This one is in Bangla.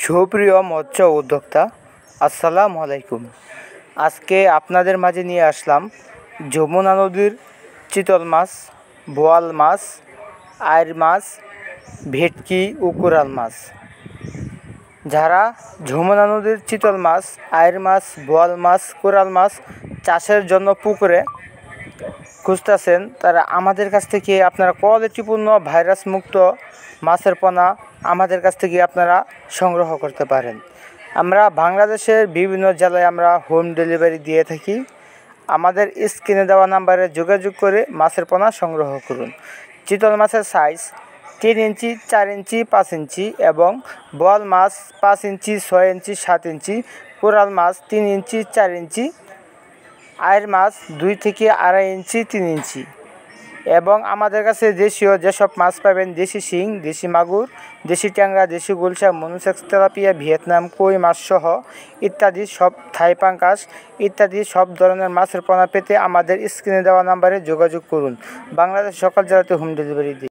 সুপ্রিয় মৎস্য উদ্যোক্তা, আসসালামু আলাইকুম। আজকে আপনাদের মাঝে নিয়ে আসলাম যমুনা নদীর চিতল মাছ, বোয়াল মাছ, আইড় মাছ, ভেটকি ও কোরাল মাছ। যারা যমুনা নদীর চিতল মাছ, আইড় মাছ, বোয়াল মাছ, কোরাল মাছ চাষের জন্য পুকুরে খুঁজতেছেন, তারা আমাদের কাছ থেকে আপনারা কোয়ালিটিপূর্ণ ভাইরাস মুক্ত মাছের পোনা আমাদের কাছ থেকে আপনারা সংগ্রহ করতে পারেন। আমরা বাংলাদেশের বিভিন্ন জেলায় আমরা হোম ডেলিভারি দিয়ে থাকি। আমাদের স্ক্রিনে দেওয়া নাম্বারে যোগাযোগ করে মাছের পোনা সংগ্রহ করুন। চিতল মাছের সাইজ 3 ইঞ্চি, 4 ইঞ্চি, 5 ইঞ্চি এবং বোয়াল মাছ 5 ইঞ্চি, 6 ইঞ্চি, 7 ইঞ্চি, কোরাল মাছ 3 ইঞ্চি, 4 ইঞ্চি, আইড় মাছ 2 থেকে 2.5 ইঞ্চি, 3 ইঞ্চি এবং আমাদের কাছে দেশীয় যেসব মাছ পাবেন, দেশি শিং, দেশি মাগুর, দেশি ট্যাংরা, দেশি গুলশা, মনুসেক্স তেলাপিয়া, ভিয়েতনাম কই মাছ সহ ইত্যাদি সব, থাই পাঙ্গাস ইত্যাদি সব ধরনের মাছের পোনা পেতে আমাদের স্ক্রিনে দেওয়া নাম্বারে যোগাযোগ করুন। বাংলাদেশ সকল জেলাতে হোম ডেলিভারি দিই।